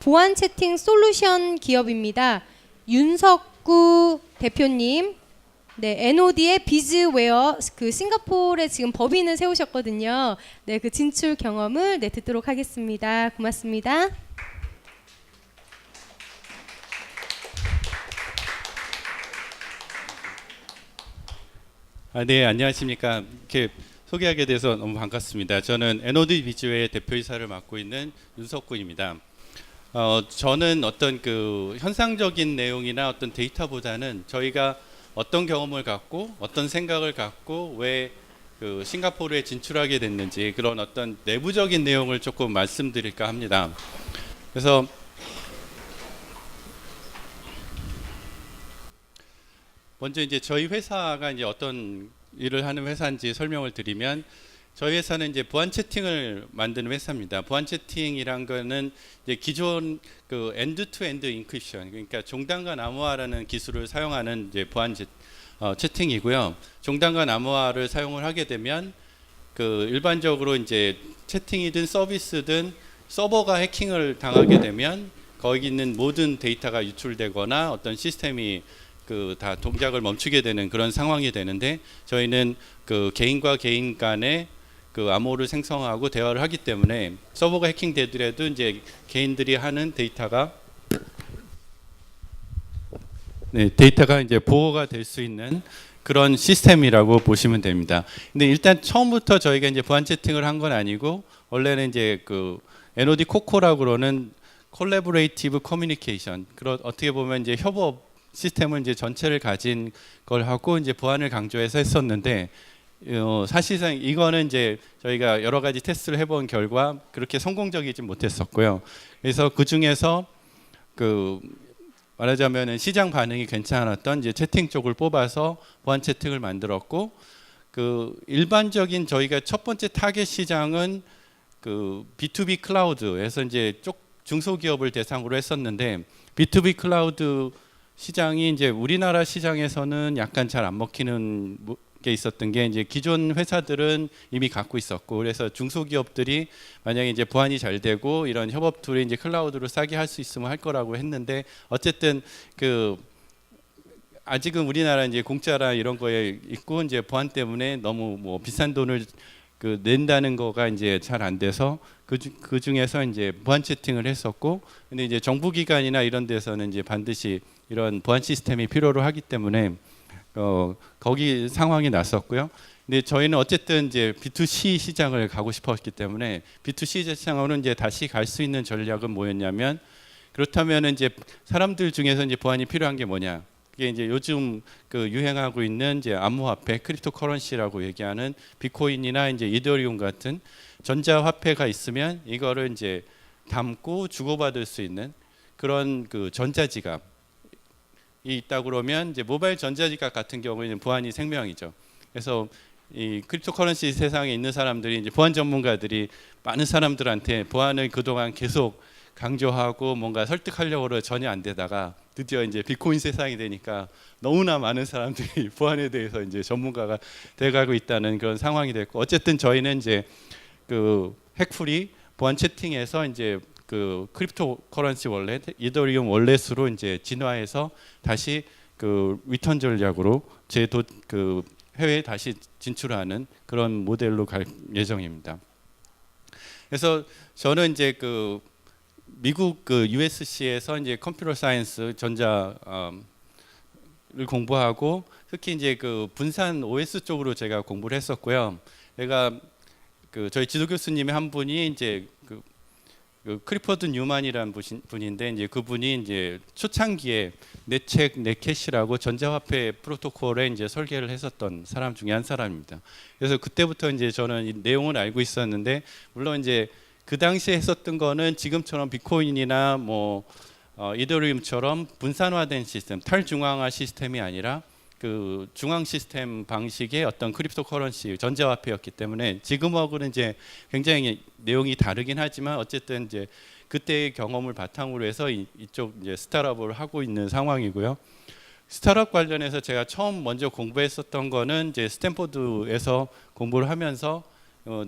보안 채팅 솔루션 기업입니다. 윤석구 대표님, 네, NOD의 비즈웨어 그 싱가포르에 지금 법인을 세우셨거든요. 네, 그 진출 경험을 듣도록 하겠습니다. 고맙습니다. 네, 안녕하십니까. 이렇게 소개하게 돼서 너무 반갑습니다. 저는 NOD 비즈웨어의 대표이사를 맡고 있는 윤석구입니다. 저는 어떤 그 현상적인 내용이나 어떤 데이터보다는 저희가 어떤 경험을 갖고 어떤 생각을 갖고 왜 그 싱가포르에 진출하게 됐는지 그런 어떤 내부적인 내용을 조금 말씀드릴까 합니다. 그래서 먼저 이제 저희 회사가 이제 어떤 일을 하는 회사인지 설명을 드리면, 저희 회사는 이제 보안 채팅을 만드는 회사입니다. 보안 채팅이란 거는 이제 기존 그 엔드-투-엔드 인크립션, 그러니까 종단간 암호화라는 기술을 사용하는 이제 보안 채팅이고요. 종단간 암호화를 사용을 하게 되면 그 일반적으로 이제 채팅이든 서비스든 서버가 해킹을 당하게 되면 거기 있는 모든 데이터가 유출되거나 어떤 시스템이 그 다 동작을 멈추게 되는 그런 상황이 되는데, 저희는 그 개인과 개인 간의 그 암호를 생성하고 대화를 하기 때문에 서버가 해킹되더라도 이제 개인들이 하는 데이터가 데이터가 이제 보호가 될 수 있는 그런 시스템이라고 보시면 됩니다. 근데 일단 처음부터 저희가 이제 보안 채팅을 한 건 아니고, 원래는 이제 그 NOD 코코라고 그러는 콜래보레이티브 커뮤니케이션, 그런 어떻게 보면 이제 협업 시스템을 이제 전체를 가진 걸 하고 이제 보안을 강조해서 했었는데, 사실상 이거는 이제 저희가 여러 가지 테스트를 해본 결과 그렇게 성공적이지 못했었고요. 그래서 그 중에서 그 말하자면은 시장 반응이 괜찮았던 이제 채팅 쪽을 뽑아서 보안 채팅을 만들었고, 그 일반적인 저희가 첫 번째 타겟 시장은 그 B2B 클라우드에서 이제 중소기업을 대상으로 했었는데, B2B 클라우드 시장이 이제 우리나라 시장에서는 약간 잘 안 먹히는 게 있었던 게, 이제 기존 회사들은 이미 갖고 있었고, 그래서 중소기업들이 만약에 이제 보안이 잘 되고 이런 협업 툴이 이제 클라우드로 싸게 할 수 있으면 할 거라고 했는데, 어쨌든 그 아직은 우리나라 이제 공짜라 이런 거에 있고 이제 보안 때문에 너무 뭐 비싼 돈을 그 낸다는 거가 이제 잘 안 돼서 그 중에서 이제 보안 채팅을 했었고, 근데 이제 정부기관이나 이런 데서는 이제 반드시 이런 보안 시스템이 필요로 하기 때문에 거기 상황이 났었고요. 근데 저희는 어쨌든 이제 B2C 시장을 가고 싶었기 때문에 B2C 시장으로 이제 다시 갈 수 있는 전략은 뭐였냐면, 그렇다면 이제 사람들 중에서 이제 보안이 필요한 게 뭐냐? 이게 이제 요즘 그 유행하고 있는 이제 암호화폐, 크립토 커런시라고 얘기하는 비트코인이나 이제 이더리움 같은 전자화폐가 있으면 이거를 이제 담고 주고받을 수 있는 그런 그 전자지갑 있다 그러면, 이제 모바일 전자지갑 같은 경우에는 보안이 생명이죠. 그래서 이 크립토커런시 세상에 있는 사람들이 이제 보안 전문가들이 많은 사람들한테 보안을 그동안 계속 강조하고 뭔가 설득하려고 전혀 안 되다가 드디어 이제 비트코인 세상이 되니까 너무나 많은 사람들이 보안에 대해서 이제 전문가가 돼가고 있다는 그런 상황이 됐고, 어쨌든 저희는 이제 그 핵풀이 보안 채팅에서 이제 그 크립토 커런시 월렛, 이더리움 월렛으로 이제 진화해서 다시 그 리턴 전략으로 그 해외에 다시 진출하는 그런 모델로 갈 예정입니다. 그래서 저는 이제 그 미국 그 USC에서 이제 컴퓨터 사이언스 전자를 공부하고, 특히 이제 그 분산 OS 쪽으로 제가 공부를 했었고요. 제가 그 저희 지도 교수님의 한 분이 이제 그 크리퍼드 뉴만이라는 분인데, 이제 그분이 이제 초창기에 넷책 넷캐시라고 전자화폐 프로토콜에 이제 설계를 했었던 사람 중에 한 사람입니다. 그래서 그때부터 이제 저는 이 내용을 알고 있었는데, 물론 이제 그 당시에 했었던 거는 지금처럼 비트코인이나 뭐 이더리움처럼 분산화된 시스템, 탈중앙화 시스템이 아니라 그 중앙 시스템 방식의 어떤 크립토 커런시 전자화폐였기 때문에, 지금하고는 이제 굉장히 내용이 다르긴 하지만 어쨌든 이제 그때의 경험을 바탕으로 해서 이쪽 이제 스타트업을 하고 있는 상황이고요. 스타트업 관련해서 제가 처음 먼저 공부했었던 거는 이제 스탠포드에서 공부를 하면서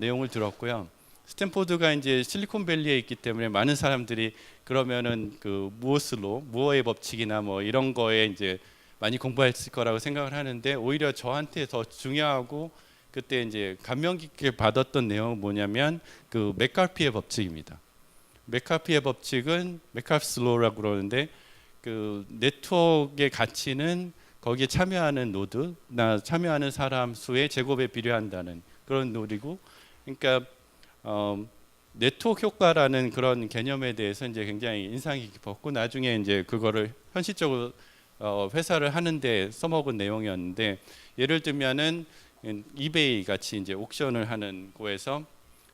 내용을 들었고요. 스탠포드가 이제 실리콘밸리에 있기 때문에 많은 사람들이 그러면은 그 무어의 법칙이나 뭐 이런 거에 이제 많이 공부했을 거라고 생각을 하는데, 오히려 저한테 더 중요하고 그때 이제 감명 깊게 받았던 내용은 뭐냐면 그 맥카피의 법칙입니다. 맥카피의 법칙은 맥카피's law라고 그러는데, 그 네트워크의 가치는 거기에 참여하는 노드나 참여하는 사람 수의 제곱에 비례한다는 그런 논리고, 그러니까 네트워크 효과라는 그런 개념에 대해서 이제 굉장히 인상이 깊었고, 나중에 이제 그거를 현실적으로 회사를 하는데 써먹은 내용이었는데, 예를 들면은 이베이 같이 이제 옥션을 하는 곳에서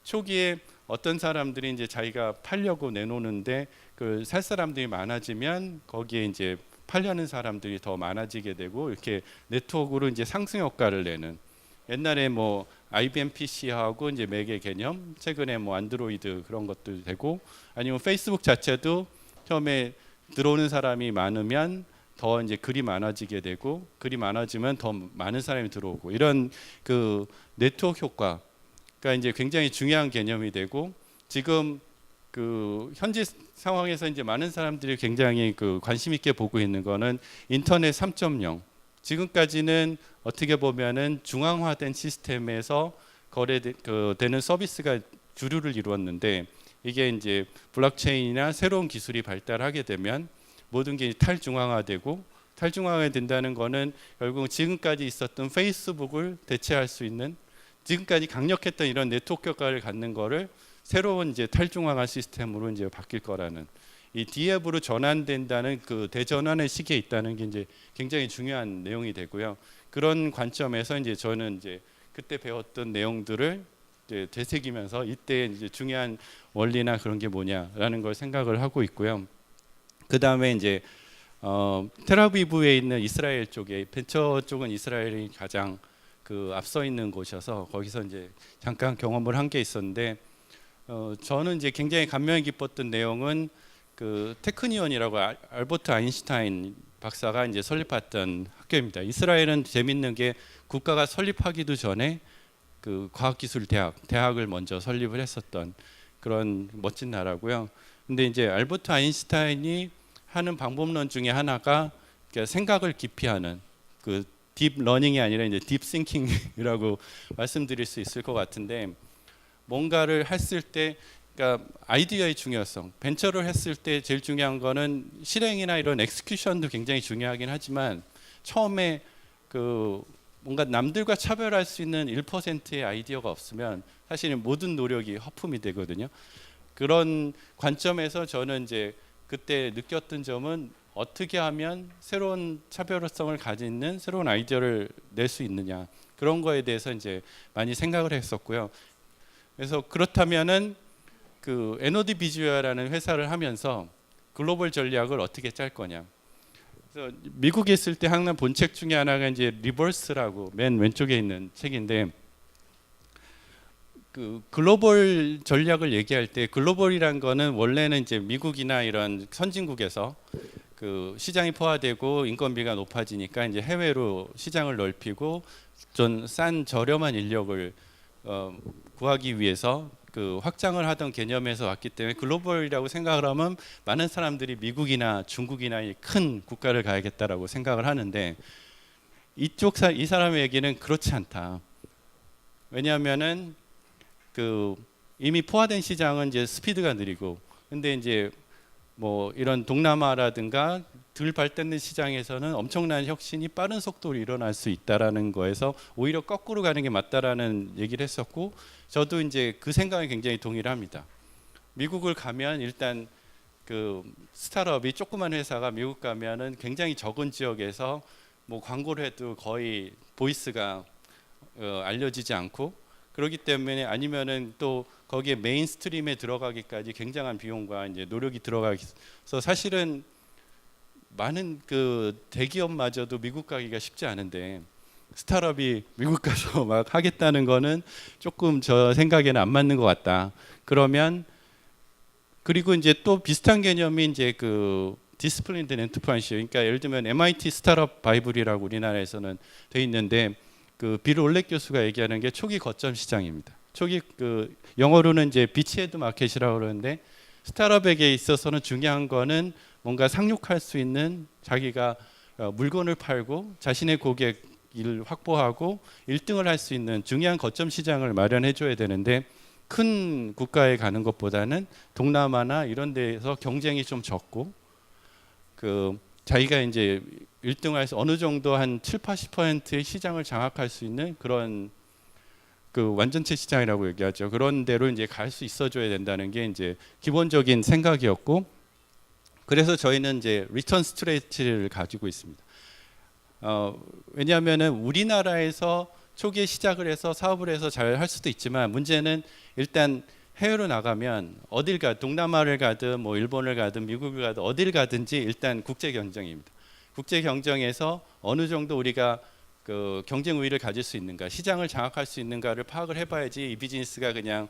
초기에 어떤 사람들이 이제 자기가 팔려고 내놓는데 그 살 사람들이 많아지면 거기에 이제 팔려는 사람들이 더 많아지게 되고, 이렇게 네트워크로 이제 상승 효과를 내는, 옛날에 뭐 IBM PC하고 이제 맥의 개념, 최근에 뭐 안드로이드 그런 것도 되고, 아니면 페이스북 자체도 처음에 들어오는 사람이 많으면 더 이제 글이 많아지게 되고, 글이 많아지면 더 많은 사람이 들어오고, 이런 그 네트워크 효과가 이제 굉장히 중요한 개념이 되고, 지금 그 현재 상황에서 이제 많은 사람들이 굉장히 그 관심 있게 보고 있는 거는 인터넷 3.0. 지금까지는 어떻게 보면은 중앙화된 시스템에서 거래되는 서비스가 주류를 이루었는데, 이게 이제 블록체인이나 새로운 기술이 발달하게 되면 모든 게 탈중앙화되고, 탈중앙화 된다는 거는 결국 지금까지 있었던 페이스북을 대체할 수 있는, 지금까지 강력했던 이런 네트워크 효과를 갖는 거를 새로운 이제 탈중앙화 시스템으로 이제 바뀔 거라는, 이 D앱으로 전환된다는 그 대전환의 시기에 있다는 게 이제 굉장히 중요한 내용이 되고요. 그런 관점에서 이제 저는 이제 그때 배웠던 내용들을 이제 되새기면서 이때 이제 중요한 원리나 그런 게 뭐냐라는 걸 생각을 하고 있고요. 그 다음에 이제 텔아비브에 있는 이스라엘 쪽에, 벤처 쪽은 이스라엘이 가장 그 앞서 있는 곳이어서 거기서 이제 잠깐 경험을 한 게 있었는데, 저는 이제 굉장히 감명이 깊었던 내용은 그 테크니온이라고 알버트 아인슈타인 박사가 이제 설립했던 학교입니다. 이스라엘은 재밌는 게 국가가 설립하기도 전에 그 과학기술 대학을 먼저 설립을 했었던 그런 멋진 나라고요. 근데 이제 알버트 아인슈타인이 하는 방법론 중에 하나가 생각을 깊이 하는, 그 딥 러닝이 아니라 이제 딥 싱킹이라고 말씀드릴 수 있을 것 같은데, 뭔가를 했을 때 그러니까 아이디어의 중요성, 벤처를 했을 때 제일 중요한 거는 실행이나 이런 엑스큐션도 굉장히 중요하긴 하지만, 처음에 그 뭔가 남들과 차별할 수 있는 1%의 아이디어가 없으면 사실은 모든 노력이 허품이 되거든요. 그런 관점에서 저는 이제 그때 느꼈던 점은 어떻게 하면 새로운 차별성을 가지는 새로운 아이디어를 낼 수 있느냐, 그런 거에 대해서 이제 많이 생각을 했었고요. 그래서 그렇다면은 그 NOD 비주얼이라는 회사를 하면서 글로벌 전략을 어떻게 짤 거냐. 그래서 미국에 있을 때 항상 본 책 중에 하나가 이제 리버스라고 맨 왼쪽에 있는 책인데, 그 글로벌 전략을 얘기할 때 글로벌이란 거는 원래는 이제 미국이나 이런 선진국에서 그 시장이 포화되고 인건비가 높아지니까 이제 해외로 시장을 넓히고 좀 싼 저렴한 인력을 구하기 위해서 그 확장을 하던 개념에서 왔기 때문에, 글로벌이라고 생각을 하면 많은 사람들이 미국이나 중국이나 큰 국가를 가야겠다라고 생각을 하는데, 이 사람의 얘기는 그렇지 않다. 왜냐하면은 그 이미 포화된 시장은 이제 스피드가 느리고, 근데 이제 뭐 이런 동남아라든가 덜 발달된 시장에서는 엄청난 혁신이 빠른 속도로 일어날 수 있다라는 거에서 오히려 거꾸로 가는 게 맞다라는 얘기를 했었고, 저도 이제 그 생각에 굉장히 동의를 합니다. 미국을 가면 일단 그 스타트업이, 조그만 회사가 미국 가면은 굉장히 적은 지역에서 뭐 광고를 해도 거의 보이스가 알려지지 않고, 그렇기 때문에, 아니면은 또 거기에 메인스트림에 들어가기까지 굉장한 비용과 이제 노력이 들어가서, 사실은 많은 그 대기업마저도 미국 가기가 쉽지 않은데 스타트업이 미국 가서 막 하겠다는 거는 조금 저 생각에는 안 맞는 것 같다. 그러면, 그리고 이제 또 비슷한 개념이 이제 그 디스플린드 엔터프라이즈, 그러니까 예를 들면 MIT 스타트업 바이블이라고 우리나라에서는 돼 있는데, 그 빌 올렉 교수가 얘기하는 게 초기 거점 시장입니다. 초기 그 영어로는 이제 비치헤드 마켓이라고 그러는데 스타트업에게 있어서는 중요한 거는 뭔가 상륙할 수 있는 자기가 물건을 팔고 자신의 고객을 확보하고 1등을 할 수 있는 중요한 거점 시장을 마련해 줘야 되는데 큰 국가에 가는 것보다는 동남아나 이런 데에서 경쟁이 좀 적고 그 자기가 이제 1등을 해서 어느 정도 한 7, 80%의 시장을 장악할 수 있는 그런 그 완전체 시장이라고 얘기하죠. 그런 데로 이제 갈 수 있어줘야 된다는 게 이제 기본적인 생각이었고, 그래서 저희는 이제 리턴 스트레이트를 가지고 있습니다. 왜냐하면은 우리나라에서 초기에 시작을 해서 사업을 해서 잘 할 수도 있지만 문제는 일단 해외로 나가면 어딜 가 동남아를 가든 뭐 일본을 가든 미국을 가든 어딜 가든지 일단 국제 경쟁입니다. 국제 경쟁에서 어느 정도 우리가 그 경쟁 우위를 가질 수 있는가, 시장을 장악할 수 있는가를 파악을 해봐야지 이 비즈니스가 그냥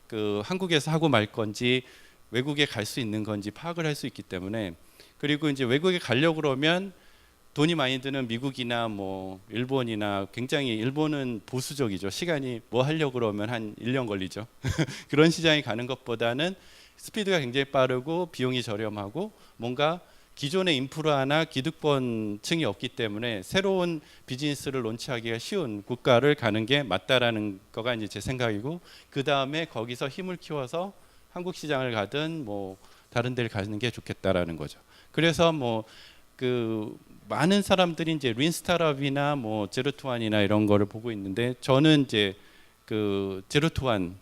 그 한국에서 하고 말 건지 외국에 갈 수 있는 건지 파악을 할 수 있기 때문에, 그리고 이제 외국에 가려고 그러면 돈이 많이 드는 미국이나 뭐 일본이나, 굉장히 일본은 보수적이죠. 시간이 뭐 하려고 그러면 한 1년 걸리죠. 그런 시장에 가는 것보다는 스피드가 굉장히 빠르고 비용이 저렴하고 뭔가 기존의 인프라나 기득권층이 없기 때문에 새로운 비즈니스를 론치하기가 쉬운 국가를 가는 게 맞다라는 거가 이제 제 생각이고, 그 다음에 거기서 힘을 키워서 한국 시장을 가든 뭐 다른 데를 가는 게 좋겠다라는 거죠. 그래서 뭐 그 많은 사람들이 이제 린 스타트업이나 뭐 제로 투 원이나 이런 거를 보고 있는데 저는 이제 그 제로 투 원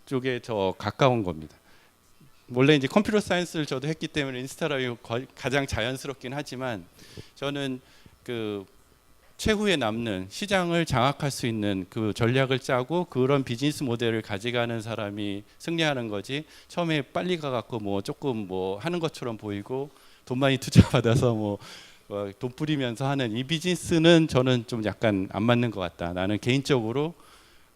쪽에 더 가까운 겁니다. 원래 이제 컴퓨터 사이언스를 저도 했기 때문에 인스타라이 가장 자연스럽긴 하지만 저는 그 최후에 남는 시장을 장악할 수 있는 그 전략을 짜고 그런 비즈니스 모델을 가져가는 사람이 승리하는 거지, 처음에 빨리 가갖고 뭐 조금 뭐 하는 것처럼 보이고 돈 많이 투자받아서 뭐 돈 뿌리면서 하는 이 비즈니스는 저는 좀 약간 안 맞는 것 같다. 나는 개인적으로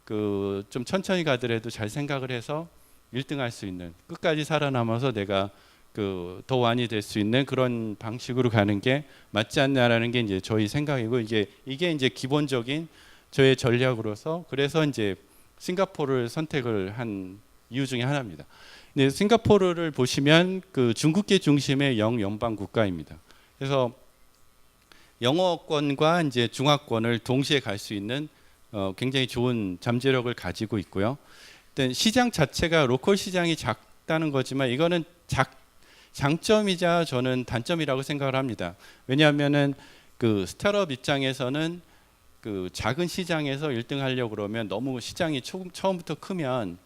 그 좀 천천히 가더라도 잘 생각을 해서 1등 할 수 있는, 끝까지 살아남아서 내가 그 더 완이 될 수 있는 그런 방식으로 가는 게 맞지 않나라는 게 이제 저희 생각이고, 이게 이제 기본적인 저의 전략으로서, 그래서 이제 싱가포르를 선택을 한 이유 중에 하나입니다. 근데 싱가포르를 보시면 그 중국계 중심의 영연방 국가입니다. 그래서 영어권과 이제 중화권을 동시에 갈 수 있는 굉장히 좋은 잠재력을 가지고 있고요. 일단 시장 자체가 로컬 시장이 작다는 거지만 이거는 장점이자 저는 단점이라고 생각을 합니다. 왜냐하면은 그 스타트업 입장에서는 그 작은 시장에서 1등 하려고 그러면 너무 시장이 처음부터 크면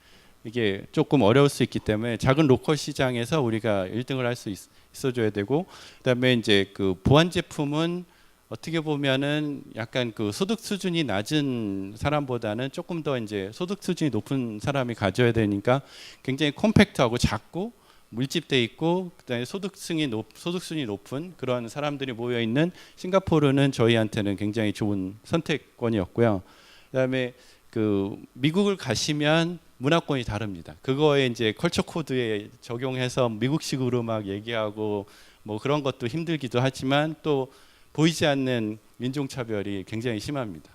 이게 조금 어려울 수 있기 때문에 작은 로컬 시장에서 우리가 1등을 할 수 있어줘야 되고, 그다음에 이제 그 보안 제품은 어떻게 보면은 약간 그 소득 수준이 낮은 사람보다는 조금 더 이제 소득 수준이 높은 사람이 가져야 되니까 굉장히 컴팩트하고 작고 밀집돼 있고, 그다음에 소득 수준이 높은 그런 사람들이 모여 있는 싱가포르는 저희한테는 굉장히 좋은 선택권이었고요. 그다음에 그 미국을 가시면 문화권이 다릅니다. 그거에 이제 컬처 코드에 적용해서 미국식으로 막 얘기하고 뭐 그런 것도 힘들기도 하지만 또 보이지 않는 인종차별이 굉장히 심합니다.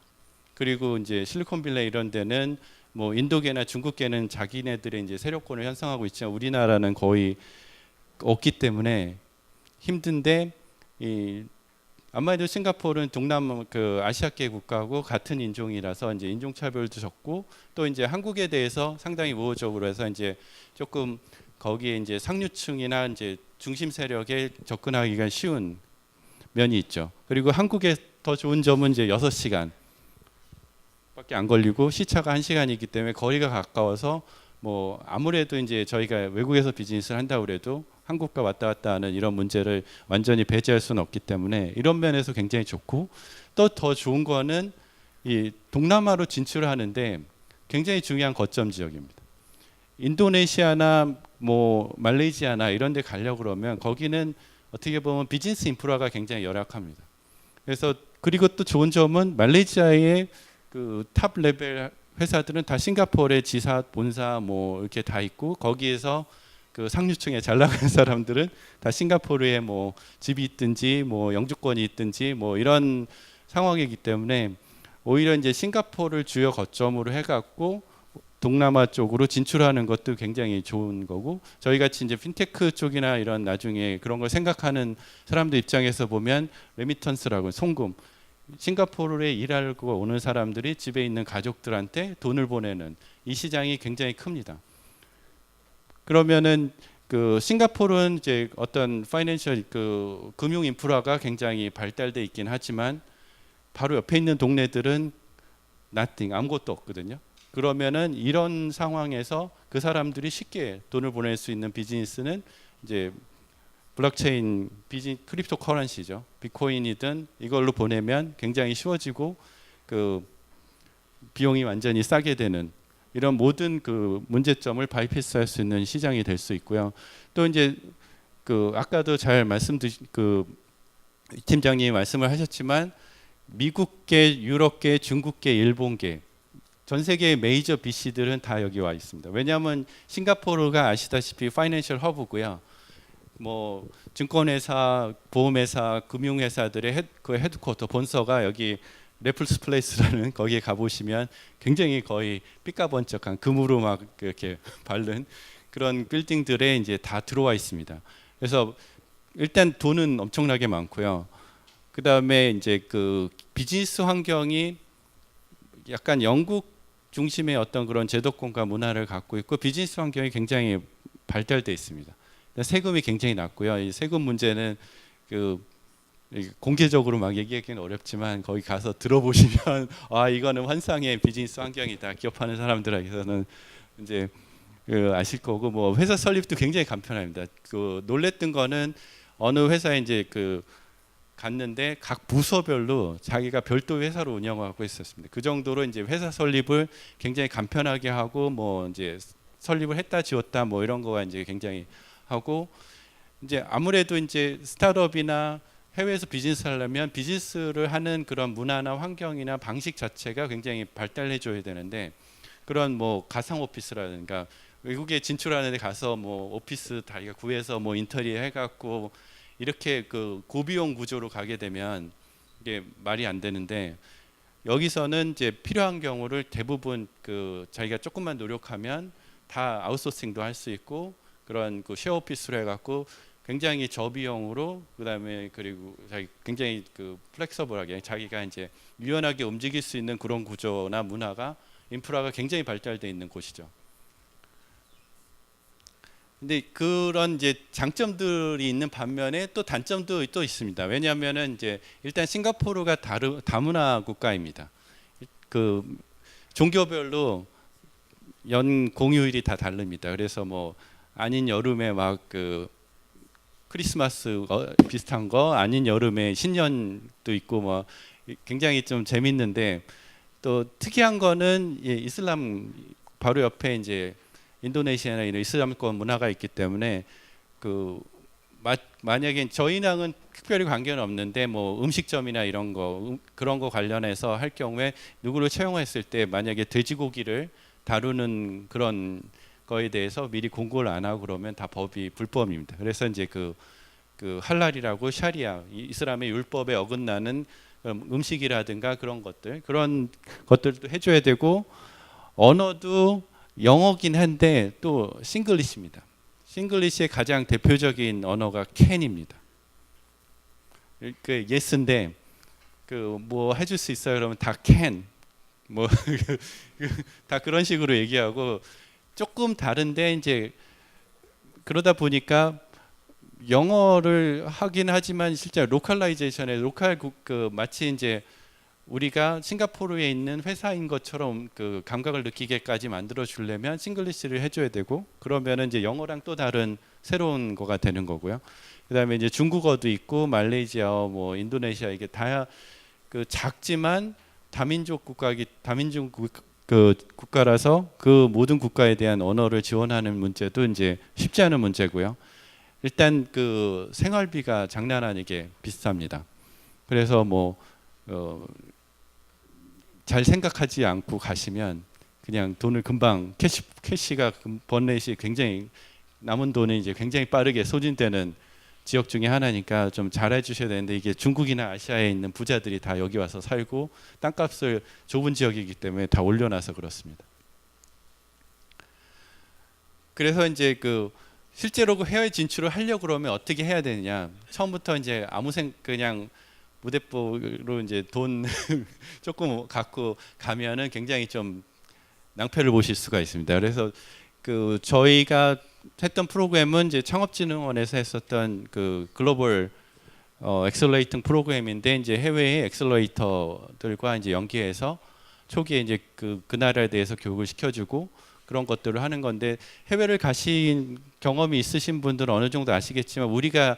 그리고 이제 실리콘밸리 이런 데는 뭐 인도계나 중국계는 자기네들의 이제 세력권을 형성하고 있지만 우리나라는 거의 없기 때문에 힘든데, 아마도 싱가포르는 동남 그 아시아계 국가고 같은 인종이라서 이제 인종차별도 적고, 또 이제 한국에 대해서 상당히 우호적으로 해서 이제 조금 거기에 이제 상류층이나 이제 중심 세력에 접근하기가 쉬운 면이 있죠. 그리고 한국의 더 좋은 점은 이제 6시간 밖에 안 걸리고 시차가 1시간이기 때문에 거리가 가까워서 뭐 아무래도 이제 저희가 외국에서 비즈니스를 한다고 그래도 한국과 왔다 갔다 하는 이런 문제를 완전히 배제할 수는 없기 때문에 이런 면에서 굉장히 좋고, 또 더 좋은 거는 이 동남아로 진출을 하는데 굉장히 중요한 거점 지역입니다. 인도네시아나 뭐 말레이시아나 이런 데 가려고 그러면 거기는 어떻게 보면 비즈니스 인프라가 굉장히 열악합니다. 그래서 그리고 또 좋은 점은 말레이시아의 그 탑 레벨 회사들은 다 싱가포르의 지사, 본사 뭐 이렇게 다 있고, 거기에서 그 상류층에 잘 나가는 사람들은 다 싱가포르에 뭐 집이 있든지 뭐 영주권이 있든지 뭐 이런 상황이기 때문에 오히려 이제 싱가포르를 주요 거점으로 해갖고 동남아 쪽으로 진출하는 것도 굉장히 좋은 거고, 저희 같이 이제 핀테크 쪽이나 이런 나중에 그런 걸 생각하는 사람들 입장에서 보면 레미턴스라고 송금, 싱가포르에 일하고 오는 사람들이 집에 있는 가족들한테 돈을 보내는 이 시장이 굉장히 큽니다. 그러면은 그 싱가포르는 이제 어떤 파이낸셜 그 금융 인프라가 굉장히 발달돼 있긴 하지만 바로 옆에 있는 동네들은 nothing, 아무것도 없거든요. 그러면은 이런 상황에서 그 사람들이 쉽게 돈을 보낼 수 있는 비즈니스는 이제 블록체인 크립토 커런시죠. 비트코인이든 이걸로 보내면 굉장히 쉬워지고 그 비용이 완전히 싸게 되는 이런 모든 그 문제점을 바이패스할 수 있는 시장이 될 수 있고요. 또 이제 그 아까도 잘 그 팀장님이 말씀을 하셨지만 미국계, 유럽계, 중국계, 일본계 전 세계의 메이저 BC들은 다 여기 와 있습니다. 왜냐하면 싱가포르가 아시다시피 파이낸셜 허브고요. 뭐 증권회사, 보험회사, 금융회사들의 헤드쿼터 본서가 여기 레플스 플레이스라는 거기에 가보시면 굉장히 거의 삐까번쩍한 금으로 막 이렇게 바른 그런 빌딩들에 이제 다 들어와 있습니다. 그래서 일단 돈은 엄청나게 많고요. 그 다음에 이제 그 비즈니스 환경이 약간 영국 중심의 어떤 그런 제도권과 문화를 갖고 있고 비즈니스 환경이 굉장히 발달돼 있습니다. 세금이 굉장히 낮고요. 이 세금 문제는 그 공개적으로 막 얘기하기는 어렵지만 거기 가서 들어보시면 아 이거는 환상의 비즈니스 환경이다. 기업하는 사람들에게서는 이제 그 아실 거고 뭐 회사 설립도 굉장히 간편합니다. 그 놀랬던 거는 어느 회사에 이제 그 갔는데 각 부서별로 자기가 별도 회사로 운영하고 있었습니다. 그 정도로 이제 회사 설립을 굉장히 간편하게 하고 뭐 이제 설립을 했다 지웠다 뭐 이런 거가 이제 굉장히 하고 이제 아무래도 이제 스타트업이나 해외에서 비즈니스 하려면 비즈니스를 하는 그런 문화나 환경이나 방식 자체가 굉장히 발달해 줘야 되는데 그런 뭐 가상 오피스라든가 외국에 진출하는 데 가서 뭐 오피스 자기가 구해서 뭐 인테리어 해갖고 이렇게 그 고비용 구조로 가게 되면 이게 말이 안 되는데 여기서는 이제 필요한 경우를 대부분 그 자기가 조금만 노력하면 다 아웃소싱도 할 수 있고 그런 그 쉐어 오피스로 해갖고 굉장히 저비용으로 그다음에 그리고 자기 굉장히 그 플렉서블하게 자기가 이제 유연하게 움직일 수 있는 그런 구조나 문화가 인프라가 굉장히 발달돼 있는 곳이죠. 근데 그런 이제 장점들이 있는 반면에 또 단점도 또 있습니다. 왜냐하면은 이제 일단 싱가포르가 다문화 국가입니다. 그 종교별로 연 공휴일이 다 다릅니다. 그래서 뭐 아닌 여름에 막 그 크리스마스 비슷한 거 아닌 여름에 신년도 있고 뭐 굉장히 좀 재밌는데 또 특이한 거는 이슬람 바로 옆에 이제 인도네시아나 이런 이슬람권 문화가 있기 때문에 그 만약에 저희랑은 특별히 관계는 없는데 뭐 음식점이나 이런 거 그런 거 관련해서 할 경우에 누구를 채용했을 때 만약에 돼지고기를 다루는 그런 거에 대해서 미리 공고를 안 하고 그러면 다 법이 불법입니다. 그래서 이제 그 할랄이라고 샤리아 이슬람의 율법에 어긋나는 음식이라든가 그런 것들도 해줘야 되고 언어도 영어긴 한데 또 싱글리시입니다. 싱글리시의 가장 대표적인 언어가 캔입니다. 그 예스인데 그 뭐 해줄 수 있어요 그러면 다 캔 뭐 다 그런 식으로 얘기하고 조금 다른데 이제 그러다 보니까 영어를 하긴 하지만 실제 로컬라이제이션에 마치 이제 우리가 싱가포르에 있는 회사인 것처럼 그 감각을 느끼게까지 만들어 주려면 싱글리시를 해줘야 되고 그러면은 이제 영어랑 또 다른 새로운 거가 되는 거고요. 그다음에 이제 중국어도 있고 말레이시아, 뭐 인도네시아 이게 다 그 작지만 다민족 국가라서 그 모든 국가에 대한 언어를 지원하는 문제도 이제 쉽지 않은 문제고요. 일단 그 생활비가 장난 아니게 비쌉니다. 그래서 뭐 잘 생각하지 않고 가시면 그냥 돈을 금방 캐시가 번렛이 굉장히 남은 돈이 이제 굉장히 빠르게 소진되는 지역 중에 하나니까 좀 잘해 주셔야 되는데 이게 중국이나 아시아에 있는 부자들이 다 여기 와서 살고 땅값을 좁은 지역이기 때문에 다 올려놔서 그렇습니다. 그래서 이제 그 실제로 그 해외 진출을 하려고 그러면 어떻게 해야 되느냐? 처음부터 이제 그냥 무대뽀로 이제 돈 조금 갖고 가면은 굉장히 좀 낭패를 보실 수가 있습니다. 그래서 그 저희가 했던 프로그램은 이제 창업진흥원에서 했었던 그 글로벌 엑셀러레이팅 프로그램인데 이제 해외의 엑셀러레이터들과 이제 연계해서 초기에 이제 그 나라에 대해서 교육을 시켜주고 그런 것들을 하는 건데 해외를 가신 경험이 있으신 분들은 어느 정도 아시겠지만 우리가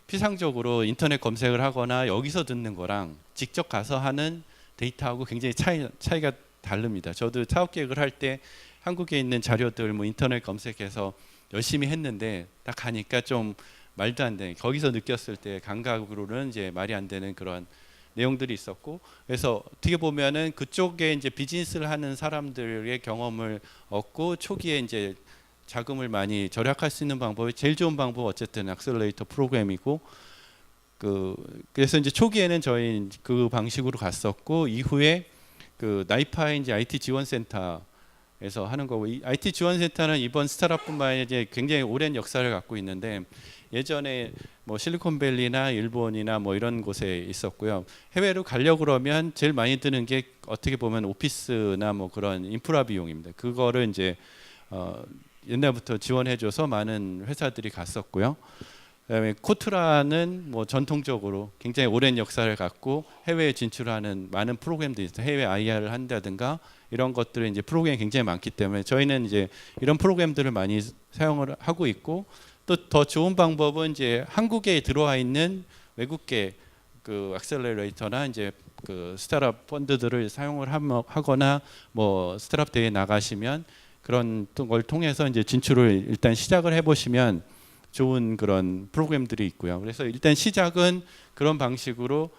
피상적으로 인터넷 검색을 하거나 여기서 듣는 거랑 직접 가서 하는 데이터하고 굉장히 차이가 다릅니다. 저도 사업 계획을 할 때 한국에 있는 자료들 뭐 인터넷 검색해서 열심히 했는데 딱 가니까 좀 말도 안 되는 거기서 느꼈을 때 감각으로는 이제 말이 안 되는 그런 내용들이 있었고 그래서 어떻게 보면은 그쪽에 이제 비즈니스를 하는 사람들의 경험을 얻고 초기에 이제 자금을 많이 절약할 수 있는 방법이 제일 좋은 방법 어쨌든 액셀러레이터 프로그램이고 그래서 이제 초기에는 저희 그 방식으로 갔었고 이후에 그 나이파의 이제 IT 지원센터에서 하는 거고 이 IT 지원센터는 이번 스타트업뿐만 아니라 이제 굉장히 오랜 역사를 갖고 있는데 예전에 뭐 실리콘밸리나 일본이나 뭐 이런 곳에 있었고요. 해외로 가려고 그러면 제일 많이 드는 게 어떻게 보면 오피스나 뭐 그런 인프라 비용입니다. 그거를 이제 옛날부터 지원해줘서 많은 회사들이 갔었고요. 그다음에 코트라는 뭐 전통적으로 굉장히 오랜 역사를 갖고 해외에 진출하는 많은 프로그램들이 있어요. 해외 IR을 한다든가 이런 것들은 이제 프로그램이 굉장히 많기 때문에 저희는 이제 이런 프로그램들을 많이 사용을 하고 있고 또 더 좋은 방법은 이제 한국에 들어와 있는 외국계 그 액셀러레이터나 이제 그 스타트업 펀드들을 사용을 하거나 뭐 스타트업 대회에 나가시면 그런 걸 통해서 이제 진출을 일단 시작을 해보시면 좋은 그런 프로그램들이 있고요. 그래서 일단 시작은 그런 방식으로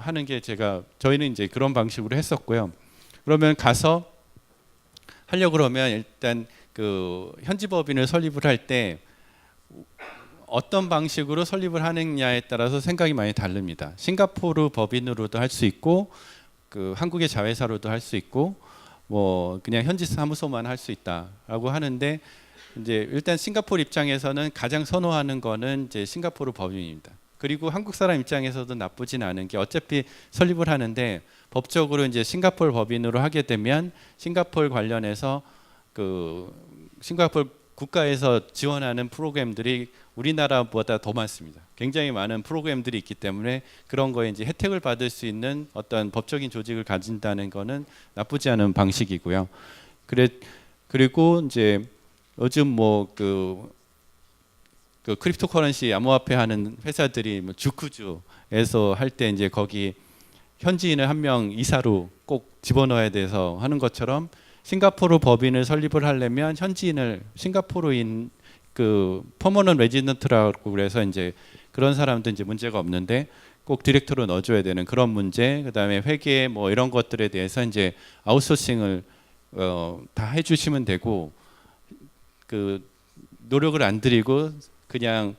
하는 게 저희는 이제 그런 방식으로 했었고요. 그러면 가서 하려고 그러면 일단 그 현지 법인을 설립을 할 때 어떤 방식으로 설립을 하느냐에 따라서 생각이 많이 다릅니다. 싱가포르 법인으로도 할 수 있고 그 한국의 자회사로도 할 수 있고 뭐 그냥 현지 사무소만 할 수 있다라고 하는데 이제 일단 싱가포르 입장에서는 가장 선호하는 거는 이제 싱가포르 법인입니다. 그리고 한국 사람 입장에서도 나쁘진 않은 게 어차피 설립을 하는데 법적으로 이제 싱가포르 법인으로 하게 되면 싱가포르 관련해서 그 싱가포르 국가에서 지원하는 프로그램들이 우리나라보다 더 많습니다. 굉장히 많은 프로그램들이 있기 때문에 그런 거에 이제 혜택을 받을 수 있는 어떤 법적인 조직을 가진다는 거는 나쁘지 않은 방식이고요. 그리고 이제 요즘 뭐 그 크립토 커런시 암호화폐 하는 회사들이 뭐 주쿠주에서 할 때 이제 거기 현지인을 한 명 이사로 꼭 집어넣어야 돼서 하는 것처럼 싱가포르 법인을 설립을 하려면 현지인을 싱가포르인 그 퍼머넌트 레지던트라고 그래서 이제 그런 사람도 이제 문제가 없는데 꼭 디렉터로 넣어줘야 되는 그런 문제, 그다음에 회계 뭐 이런 것들에 대해서 이제 아웃소싱을 다 해주시면 되고 그 노력을 안 들이고 그냥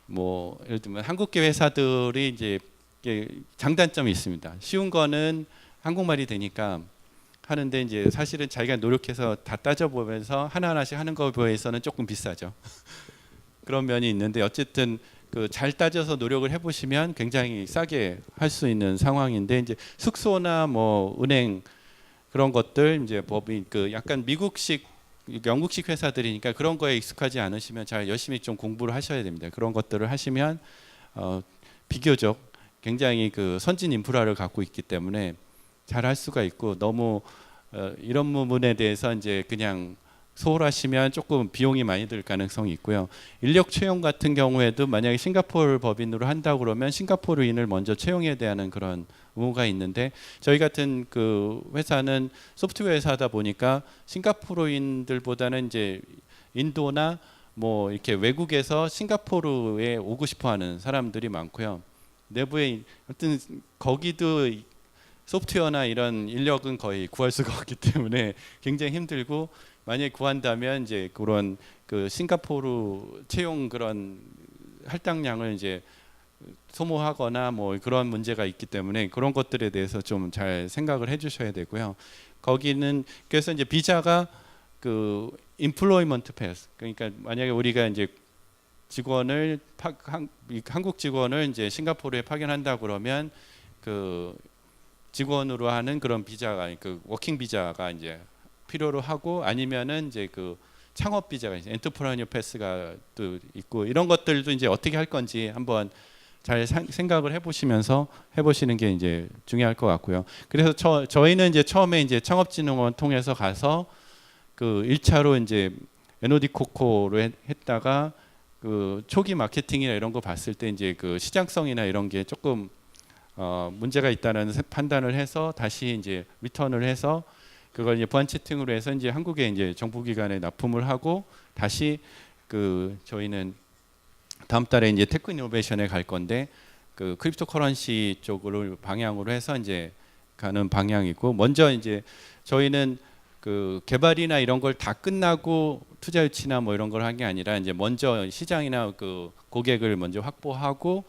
뭐 예를 들면 한국계 회사들이 이제 장단점이 있습니다. 쉬운 거는 한국말이 되니까 하는데 이제 사실은 자기가 노력해서 다 따져보면서 하나하나씩 하는 거에 비해서는 조금 비싸죠. 그런 면이 있는데 어쨌든 그 잘 따져서 노력을 해보시면 굉장히 싸게 할 수 있는 상황인데 이제 숙소나 뭐 은행 그런 것들 이제 법인 그 약간 미국식 영국식 회사들이니까 그런 거에 익숙하지 않으시면 잘 열심히 좀 공부를 하셔야 됩니다. 그런 것들을 하시면 비교적 굉장히 그 선진 인프라를 갖고 있기 때문에 잘 할 수가 있고 너무 이런 부분에 대해서 이제 그냥 소홀하시면 조금 비용이 많이 들 가능성이 있고요. 인력 채용 같은 경우에도 만약에 싱가포르 법인으로 한다고 그러면 싱가포르인을 먼저 채용해야 되는 그런 의무가 있는데 저희 같은 그 회사는 소프트웨어 회사다 보니까 싱가포르인들보다는 이제 인도나 뭐 이렇게 외국에서 싱가포르에 오고 싶어하는 사람들이 많고요. 내부에 어떤 거기도 소프트웨어나 이런 인력은 거의 구할 수가 없기 때문에 굉장히 힘들고 만약에 구한다면 이제 그런 그 싱가포르 채용 그런 할당량을 이제 소모하거나 뭐 그런 문제가 있기 때문에 그런 것들에 대해서 좀 잘 생각을 해주셔야 되고요. 거기는 그래서 이제 비자가 그 employment pass, 그러니까 만약에 우리가 이제 직원을 한국 직원을 이제 싱가포르에 파견한다 그러면 그 직원으로 하는 그런 비자가 그 워킹 비자가 이제 필요로 하고 아니면은 이제 그 창업 비자가 이제 엔터프라이어 패스가 또 있고 이런 것들도 이제 어떻게 할 건지 한번 잘 생각을 해보시면서 해보시는 게 이제 중요할 것 같고요. 그래서 저희는 이제 처음에 이제 창업진흥원 통해서 가서 그 1차로 이제 NOD 코코로 했다가 그 초기 마케팅이나 이런 거 봤을 때 이제 그 시장성이나 이런 게 조금 문제가 있다는 판단을 해서 다시 이제 리턴을 해서 그걸 이제 보안 채팅으로 해서 이제 한국에 이제 정부기관에 납품을 하고 다시 그 저희는 다음 달에 이제 테크 이노베이션에 갈 건데 그 크립토 커런시 쪽으로 방향으로 해서 이제 가는 방향이고 먼저 이제 저희는 그 개발이나 이런 걸 다 끝나고 투자 유치나 뭐 이런 걸 한 게 아니라 이제 먼저 시장이나 그 고객을 먼저 확보하고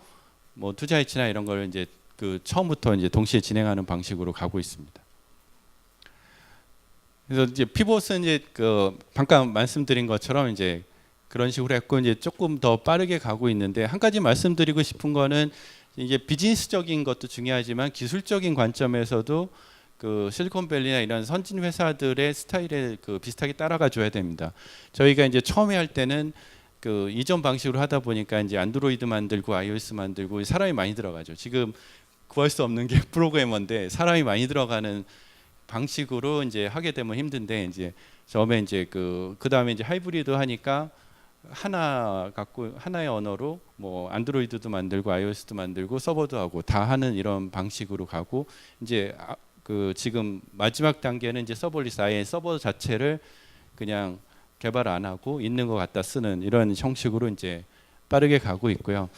뭐 투자 유치나 이런 걸 이제 그 처음부터 이제 동시에 진행하는 방식으로 가고 있습니다. 그래서 이제 피봇은 이제 그 방금 말씀드린 것처럼 이제 그런 식으로 했고 이제 조금 더 빠르게 가고 있는데 한 가지 말씀드리고 싶은 거는 이게 비즈니스적인 것도 중요하지만 기술적인 관점에서도 그 실리콘밸리나 이런 선진 회사들의 스타일에 그 비슷하게 따라가 줘야 됩니다. 저희가 이제 처음에 할 때는 그 이전 방식으로 하다 보니까 이제 안드로이드 만들고 iOS 만들고 사람이 많이 들어가죠. 지금 구할 수 없는 게 프로그래머인데 사람이 많이 들어가는 방식으로 이제 하게 되면 힘든데 이제 처음에 이제 그 다음에 이제 하이브리드 하니까 하나 갖고 하나의 언어로 뭐 안드로이드도 만들고 iOS도 만들고 서버도 하고 다 하는 이런 방식으로 가고 이제 그 지금 마지막 단계는 이제 서버리스 아예 서버 자체를 그냥 개발 안 하고 있는 것 갖다 쓰는 이런 형식으로 이제 빠르게 가고 있고요.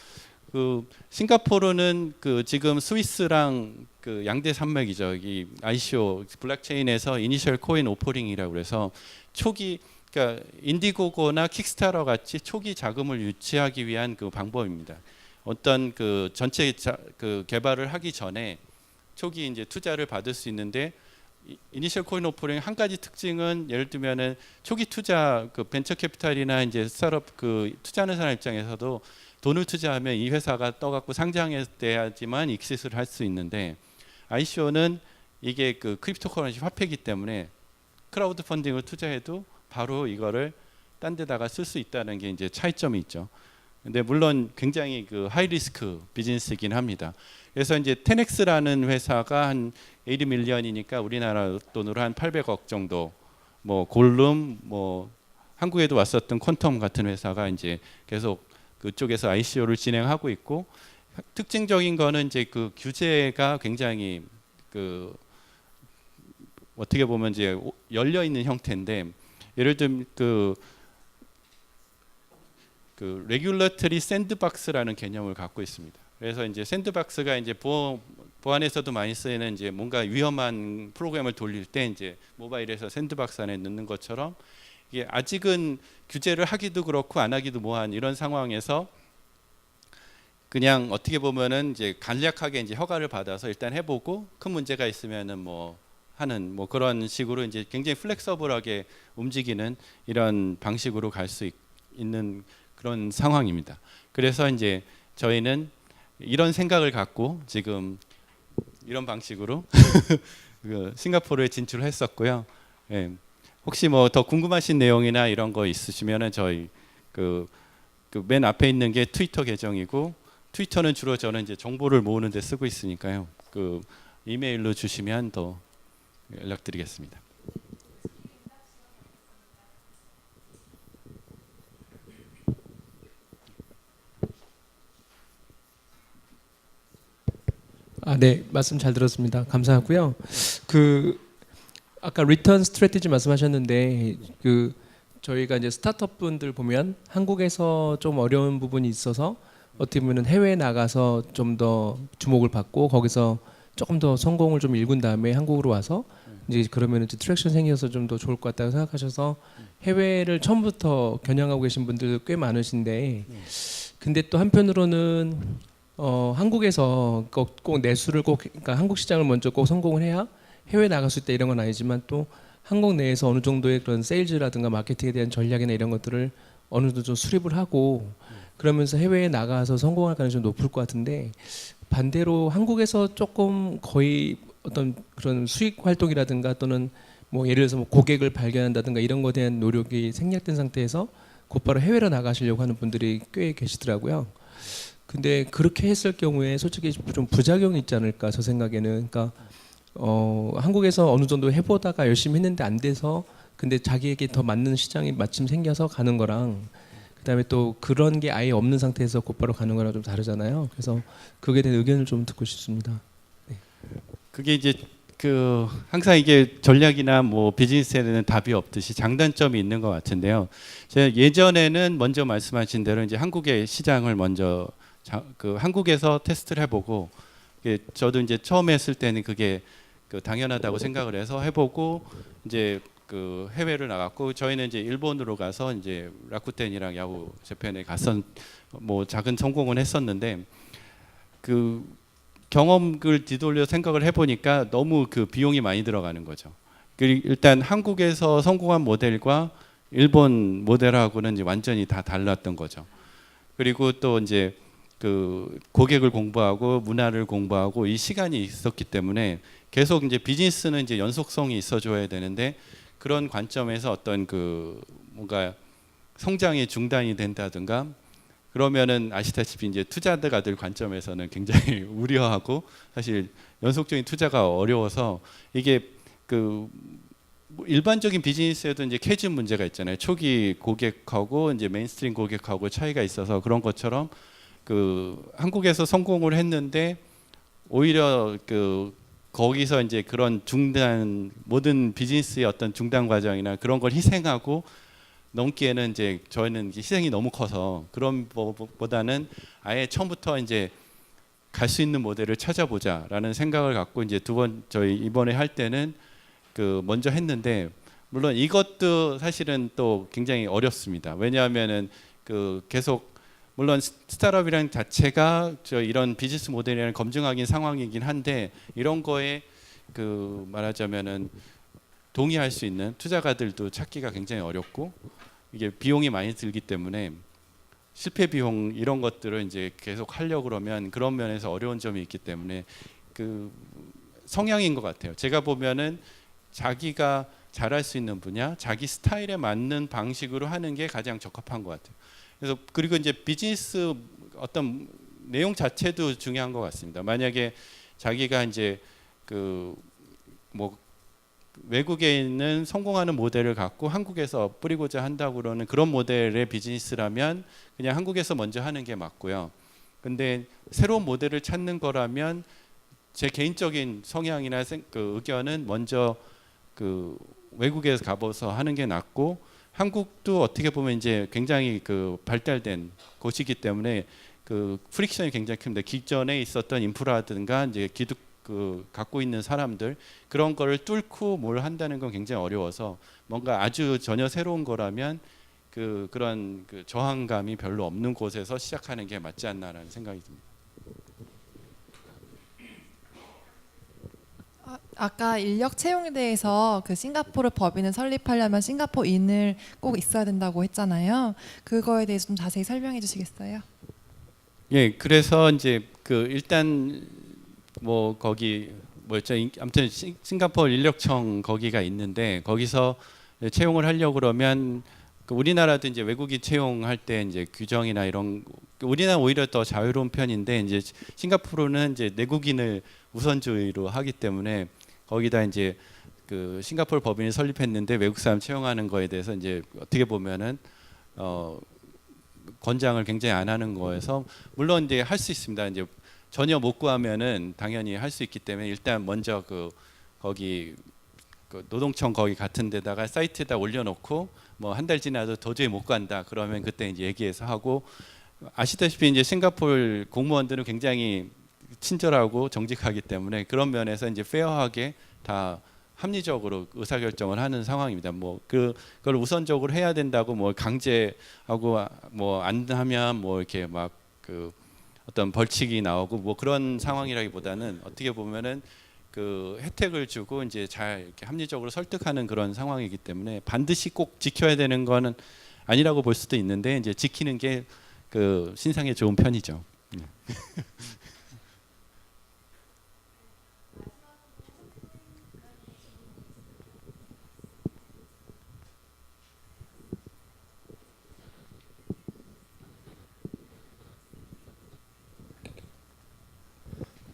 그 싱가포르는 그 지금 스위스랑 그 양대 산맥이죠. 이 ICO 블록체인에서 이니셜 코인 오퍼링이라고 그래서 초기 그러니까 인디고고나 킥스타터 같이 초기 자금을 유치하기 위한 그 방법입니다. 어떤 그 전체 그 개발을 하기 전에 초기 이제 투자를 받을 수 있는데 이니셜 코인 오퍼링 한 가지 특징은 예를 들면은 초기 투자 그 벤처 캐피탈이나 이제 스타트업 그 투자하는 사람 입장에서도 돈을 투자하면 이 회사가 떠갖고 상장해야지만 익시스를 할 수 있는데 ICO는 이게 그 크립토 커런시 화폐이기 때문에 크라우드 펀딩을 투자해도 바로 이거를 딴 데다가 쓸 수 있다는 게 이제 차이점이 있죠. 근데 물론 굉장히 그 하이 리스크 비즈니스이긴 합니다. 그래서 이제 테넥스라는 회사가 한 80밀리언이니까 우리나라 돈으로 한 800억 정도, 뭐 골룸, 뭐 한국에도 왔었던 퀀텀 같은 회사가 이제 계속 그쪽에서 ICO를 진행하고 있고 특징적인 거는 이제 그 규제가 굉장히 그 어떻게 보면 이제 열려 있는 형태인데 예를 들면 그 레귤러터리 샌드박스라는 개념을 갖고 있습니다. 그래서 이제 샌드박스가 이제 보안에서도 많이 쓰이는 이제 뭔가 위험한 프로그램을 돌릴 때 이제 모바일에서 샌드박스 안에 넣는 것처럼 이게 아직은 규제를 하기도 그렇고 안 하기도 뭐한 이런 상황에서 그냥 어떻게 보면은 이제 간략하게 이제 허가를 받아서 일단 해보고 큰 문제가 있으면은 뭐 하는 뭐 그런 식으로 이제 굉장히 플렉서블하게 움직이는 이런 방식으로 갈 수 있는 그런 상황입니다. 그래서 이제 저희는 이런 생각을 갖고 지금 이런 방식으로 그 싱가포르에 진출했었고요. 예. 혹시 뭐 더 궁금하신 내용이나 이런 거 있으시면은 저희 그 맨 앞에 있는 게 트위터 계정이고 트위터는 주로 저는 이제 정보를 모으는 데 쓰고 있으니까요. 그 이메일로 주시면 더 연락드리겠습니다. 네, 말씀 잘 들었습니다. 감사하고요. 그 아까 리턴 스트래티지 말씀하셨는데 그 저희가 이제 스타트업 분들 보면 한국에서 좀 어려운 부분이 있어서 어떻게 보면 해외에 나가서 좀 더 주목을 받고 거기서 조금 더 성공을 좀 일군 다음에 한국으로 와서 이제 그러면 이제 트랙션 생겨서 좀 더 좋을 것 같다고 생각하셔서 해외를 처음부터 겨냥하고 계신 분들 꽤 많으신데 근데 또 한편으로는 한국에서 꼭 내수를 꼭 그러니까 한국 시장을 먼저 꼭 성공을 해야 해외 나갔을 때 이런 건 아니지만 또 한국 내에서 어느 정도의 그런 세일즈라든가 마케팅에 대한 전략이나 이런 것들을 어느 정도 좀 수립을 하고 그러면서 해외에 나가서 성공할 가능성이 높을 것 같은데 반대로 한국에서 조금 거의 어떤 그런 수익 활동이라든가 또는 뭐 예를 들어서 뭐 고객을 발견한다든가 이런 것에 대한 노력이 생략된 상태에서 곧바로 해외로 나가시려고 하는 분들이 꽤 계시더라고요. 근데 그렇게 했을 경우에 솔직히 좀 부작용이 있지 않을까 저 생각에는. 그러니까 한국에서 어느 정도 해보다가 열심히 했는데 안 돼서 근데 자기에게 더 맞는 시장이 마침 생겨서 가는 거랑 그다음에 또 그런 게 아예 없는 상태에서 곧바로 가는 거랑 좀 다르잖아요. 그래서 그거에 대한 의견을 좀 듣고 싶습니다. 그게 이제 그 항상 이게 전략이나 뭐 비즈니스에는 답이 없듯이 장단점이 있는 것 같은데요. 제가 예전에는 먼저 말씀하신 대로 이제 한국의 시장을 먼저 그 한국에서 테스트를 해보고 저도 이제 처음 했을 때는 그게 그 당연하다고 생각을 해서 해보고 이제 그 해외를 나갔고 저희는 이제 일본으로 가서 이제 라쿠텐이랑 야후 재팬에 갔던 뭐 작은 성공은 했었는데 그 경험을 뒤돌려 생각을 해보니까 너무 그 비용이 많이 들어가는 거죠. 일단 한국에서 성공한 모델과 일본 모델하고는 이제 완전히 다 달랐던 거죠. 그리고 또 이제 그 고객을 공부하고 문화를 공부하고 이 시간이 있었기 때문에 계속 이제 비즈니스는 이제 연속성이 있어줘야 되는데 그런 관점에서 어떤 그 뭔가 성장이 중단이 된다든가 그러면은 아시다시피 이제 투자자들 관점에서는 굉장히 우려하고 사실 연속적인 투자가 어려워서 이게 그 일반적인 비즈니스에도 이제 캐즈 문제가 있잖아요. 초기 고객하고 이제 메인스트림 고객하고 차이가 있어서 그런 것처럼 그 한국에서 성공을 했는데 오히려 그 거기서 이제 그런 중단 모든 비즈니스의 어떤 중단 과정이나 그런 걸 희생하고 넘기에는 이제 저희는 희생이 너무 커서 그런 보다는 아예 처음부터 이제 갈 수 있는 모델을 찾아보자라는 생각을 갖고 이제 두 번 저희 이번에 할 때는 그 먼저 했는데 물론 이것도 사실은 또 굉장히 어렵습니다. 왜냐하면은 그 계속 물론 스타트업이라는 자체가 저 이런 비즈니스 모델이라는 검증하긴 상황이긴 한데 이런 거에 그 말하자면은 동의할 수 있는 투자가들도 찾기가 굉장히 어렵고 이게 비용이 많이 들기 때문에 실패 비용 이런 것들을 이제 계속 하려고 그러면 그런 면에서 어려운 점이 있기 때문에 그 성향인 것 같아요. 제가 보면은 자기가 잘할 수 있는 분야, 자기 스타일에 맞는 방식으로 하는 게 가장 적합한 것 같아요. 그래서 그리고 이제 비즈니스 어떤 내용 자체도 중요한 것 같습니다. 만약에 자기가 이제 그 뭐 외국에 있는 성공하는 모델을 갖고 한국에서 뿌리고자 한다고 그러는 그런 모델의 비즈니스라면 그냥 한국에서 먼저 하는 게 맞고요. 근데 새로운 모델을 찾는 거라면 제 개인적인 성향이나 그 의견은 먼저 그 외국에서 가봐서 하는 게 낫고 한국도 어떻게 보면 이제 굉장히 그 발달된 곳이기 때문에 그 프릭션이 굉장히 큽니다. 기존에 있었던 인프라든가 이제 기득 그 갖고 있는 사람들 그런 거를 뚫고 뭘 한다는 건 굉장히 어려워서 뭔가 아주 전혀 새로운 거라면 그런 그 저항감이 별로 없는 곳에서 시작하는 게 맞지 않나라는 생각이 듭니다. 아까 인력 채용에 대해서 그 싱가포르 법인을 설립하려면 싱가포르인을 꼭 있어야 된다고 했잖아요. 그거에 대해서 좀 자세히 설명해 주시겠어요? 예, 그래서 이제 그 일단 뭐 거기 뭐였죠? 아무튼 싱가포르 인력청 거기가 있는데 거기서 채용을 하려고 그러면 그 우리나라도 이제 외국인 채용할 때 이제 규정이나 이런 우리나라 오히려 더 자유로운 편인데 이제 싱가포르는 이제 내국인을 우선주의로 하기 때문에 거기다 이제 그 싱가포르 법인을 설립했는데 외국 사람 채용하는 거에 대해서 이제 어떻게 보면은 권장을 굉장히 안 하는 거에서 물론 이제 할 수 있습니다. 이제 전혀 못 구하면은 당연히 할 수 있기 때문에 일단 먼저 그 거기 그 노동청 거기 같은 데다가 사이트에다 올려놓고 뭐 한 달 지나도 도저히 못 간다 그러면 그때 이제 얘기해서 하고 아시다시피 이제 싱가포르 공무원들은 굉장히 친절하고 정직하기 때문에 그런 면에서 이제 페어하게 다 합리적으로 의사결정을 하는 상황입니다. 뭐 그걸 우선적으로 해야 된다고 뭐 강제하고 뭐 안 하면 뭐 이렇게 막 그 어떤 벌칙이 나오고 뭐 그런 상황이라기보다는 어떻게 보면은 그 혜택을 주고 이제 잘 이렇게 합리적으로 설득하는 그런 상황이기 때문에 반드시 꼭 지켜야 되는 거는 아니라고 볼 수도 있는데 이제 지키는 게 그 신상에 좋은 편이죠.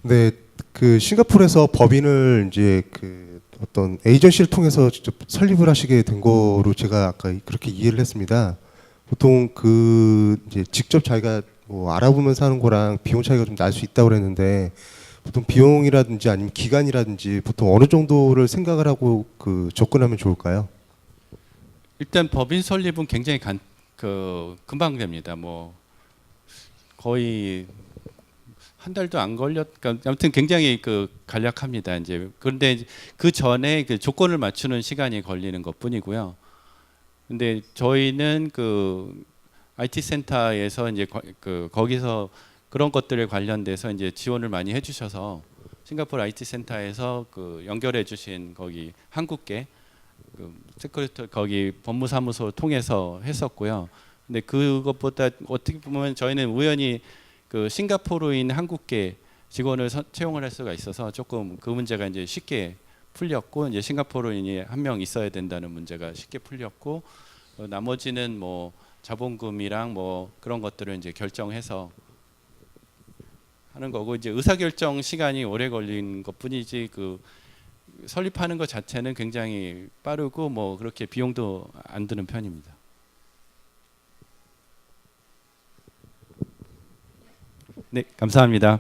네, 그 싱가포르에서 법인을 이제 그 어떤 에이전시를 통해서 직접 설립을 하시게 된 거로 제가 아까 그렇게 이해를 했습니다. 보통 그 이제 직접 자기가 뭐 알아보면서 하는 거랑 비용 차이가 좀 날 수 있다고 그랬는데 보통 비용이라든지 아니면 기간이라든지 보통 어느 정도를 생각을 하고 그 접근하면 좋을까요? 일단 법인 설립은 굉장히 금방 됩니다. 뭐 거의 한 달도 안 걸렸. 아무튼 굉장히 그 간략합니다. 이제 그런데 그 전에 그 조건을 맞추는 시간이 걸리는 것뿐이고요. 근데 저희는 그 IT 센터에서 이제 거기서 그런 것들에 관련돼서 이제 지원을 많이 해주셔서 싱가포르 IT 센터에서 그 연결해 주신 거기 한국계 그 세크리터 거기 법무사무소 통해서 했었고요. 근데 그것보다 어떻게 보면 저희는 우연히 그 싱가포르인 한국계 직원을 채용을 할 수가 있어서 조금 그 문제가 이제 쉽게 풀렸고 이제 싱가포르인이 한 명 있어야 된다는 문제가 쉽게 풀렸고 나머지는 뭐 자본금이랑 뭐 그런 것들을 이제 결정해서 하는 거고 이제 의사결정 시간이 오래 걸린 것뿐이지 그 설립하는 것 자체는 굉장히 빠르고 뭐 그렇게 비용도 안 드는 편입니다. 네, 감사합니다.